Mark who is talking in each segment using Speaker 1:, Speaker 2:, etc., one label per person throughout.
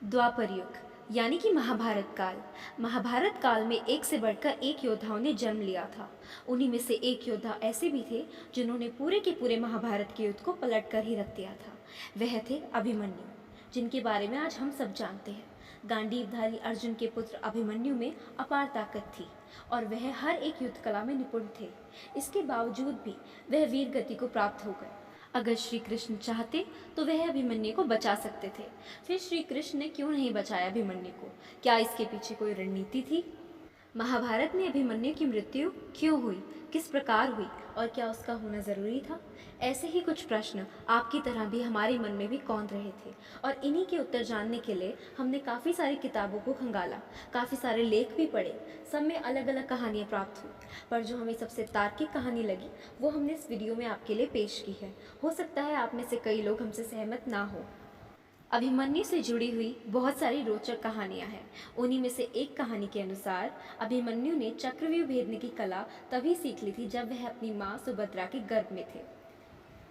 Speaker 1: द्वापर युग यानी कि महाभारत काल। महाभारत काल में एक से बढ़कर एक योद्धाओं ने जन्म लिया था। उन्हीं में से एक योद्धा ऐसे भी थे जिन्होंने पूरे के पूरे महाभारत के युद्ध को पलट कर ही रख दिया था। वह थे अभिमन्यु, जिनके बारे में आज हम सब जानते हैं। गांडीवधारी अर्जुन के पुत्र अभिमन्यु में अपार ताकत थी और वह हर एक युद्ध कला में निपुण थे। इसके बावजूद भी वह वीर गति को प्राप्त हो गए। अगर श्री कृष्ण चाहते तो वह अभिमन्यु को बचा सकते थे। फिर श्री कृष्ण ने क्यों नहीं बचाया अभिमन्यु को? क्या इसके पीछे कोई रणनीति थी? महाभारत में अभिमन्यु की मृत्यु क्यों हुई, किस प्रकार हुई और क्या उसका होना ज़रूरी था? ऐसे ही कुछ प्रश्न आपकी तरह भी हमारे मन में भी कौंध रहे थे और इन्हीं के उत्तर जानने के लिए हमने काफ़ी सारी किताबों को खंगाला, काफ़ी सारे लेख भी पढ़े। सब में अलग अलग कहानियाँ प्राप्त हुई, पर जो हमें सबसे तार्किक कहानी लगी वो हमने इस वीडियो में आपके लिए पेश की है। हो सकता है आप में से कई लोग हमसे सहमत ना हो। अभिमन्यु से जुड़ी हुई बहुत सारी रोचक कहानियां हैं। उन्हीं में से एक कहानी के अनुसार अभिमन्यु ने चक्रव्यूह भेदने की कला तभी सीख ली थी जब वह अपनी मां सुभद्रा के गर्भ में थे।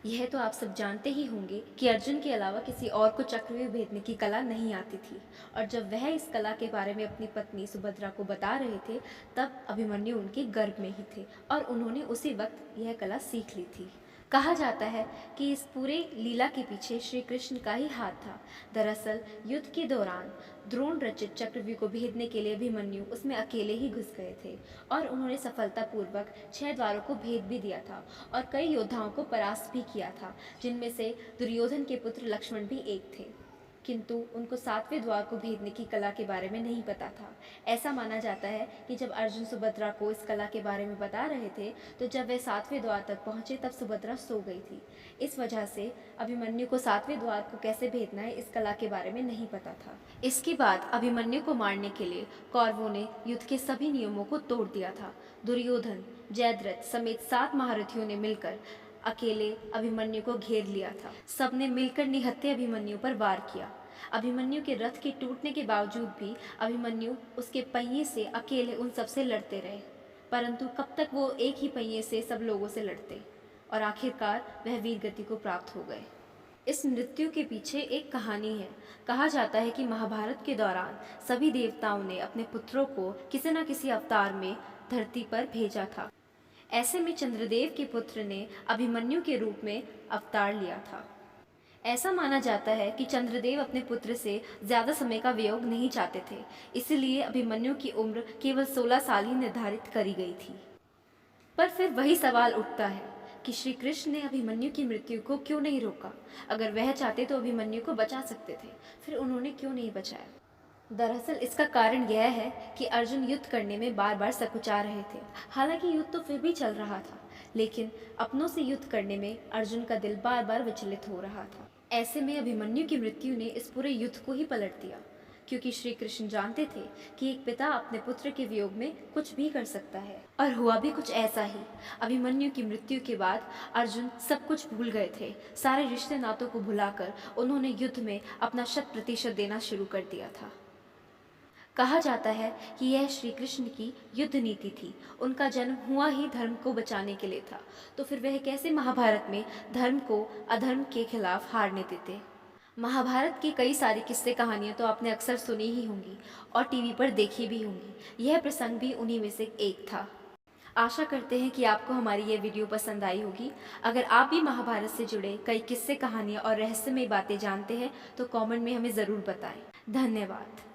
Speaker 1: यह तो आप सब जानते ही होंगे कि अर्जुन के अलावा किसी और को चक्रव्यूह भेदने की कला नहीं आती थी, और जब वह इस कला के बारे में अपनी पत्नी सुभद्रा को बता रहे थे तब अभिमन्यु उनके गर्भ में ही थे और उन्होंने उसी वक्त यह कला सीख ली थी। कहा जाता है कि इस पूरे लीला के पीछे श्री कृष्ण का ही हाथ था। दरअसल युद्ध के दौरान द्रोण रचित चक्रव्यूह को भेदने के लिए अभिमन्यु उसमें अकेले ही घुस गए थे और उन्होंने सफलतापूर्वक 6 द्वारों को भेद भी दिया था और कई योद्धाओं को परास्त भी किया था, जिनमें से दुर्योधन के पुत्र लक्ष्मण भी एक थे। किंतु उनको 7वें द्वार को भेदने की कला के बारे में नहीं पता था। ऐसा माना जाता है कि जब अर्जुन सुभद्रा को इस कला के बारे में बता रहे थे तो जब वे 7वें द्वार तक पहुंचे तब सुभद्रा सो गई थी। इस वजह से अभिमन्यु को 7वें द्वार को कैसे भेदना है इस कला के बारे में नहीं पता था। इसके बाद अभिमन्यु को मारने के लिए कौरवों ने युद्ध के सभी नियमों को तोड़ दिया था। दुर्योधन, जयद्रथ समेत 7 महारथियों ने मिलकर अकेले अभिमन्यु को घेर लिया था। सबने मिलकर निहत्थे अभिमन्यु पर वार किया। अभिमन्यु के रथ के टूटने के बावजूद भी अभिमन्यु उसके पहिए से अकेले उन सब से लड़ते रहे, परंतु कब तक वो एक ही पहिए से सब लोगों से लड़ते, और आखिरकार वह वीर गति को प्राप्त हो गए। इस मृत्यु के पीछे एक कहानी है। कहा जाता है कि महाभारत के दौरान सभी देवताओं ने अपने पुत्रों को किसी न किसी अवतार में धरती पर भेजा था। ऐसे में चंद्रदेव के पुत्र ने अभिमन्यु के रूप में अवतार लिया था। ऐसा माना जाता है कि चंद्रदेव अपने पुत्र से ज्यादा समय का वियोग नहीं चाहते थे, इसलिए अभिमन्यु की उम्र केवल 16 साल ही निर्धारित करी गई थी। पर फिर वही सवाल उठता है कि श्री कृष्ण ने अभिमन्यु की मृत्यु को क्यों नहीं रोका? अगर वह चाहते तो अभिमन्यु को बचा सकते थे, फिर उन्होंने क्यों नहीं बचाया? दरअसल इसका कारण यह है कि अर्जुन युद्ध करने में बार बार सकुचा रहे थे। हालांकि युद्ध तो फिर भी चल रहा था, लेकिन अपनों से युद्ध करने में अर्जुन का दिल बार बार विचलित हो रहा था। ऐसे में अभिमन्यु की मृत्यु ने इस पूरे युद्ध को ही पलट दिया, क्योंकि श्री कृष्ण जानते थे कि एक पिता अपने पुत्र के वियोग में कुछ भी कर सकता है, और हुआ भी कुछ ऐसा ही। अभिमन्यु की मृत्यु के बाद अर्जुन सब कुछ भूल गए थे। सारे रिश्ते नातों को भुलाकर उन्होंने युद्ध में अपना 100% देना शुरू कर दिया था। कहा जाता है कि यह श्री कृष्ण की युद्ध नीति थी। उनका जन्म हुआ ही धर्म को बचाने के लिए था, तो फिर वह कैसे महाभारत में धर्म को अधर्म के खिलाफ हारने देते? महाभारत की कई सारी किस्से कहानियां तो आपने अक्सर सुनी ही होंगी और टीवी पर देखी भी होंगी। यह प्रसंग भी उन्हीं में से एक था। आशा करते हैं कि आपको हमारी ये वीडियो पसंद आई होगी। अगर आप भी महाभारत से जुड़े कई किस्से कहानियां और रहस्यमय बातें जानते हैं तो कमेंट में हमें ज़रूर बताएं। धन्यवाद।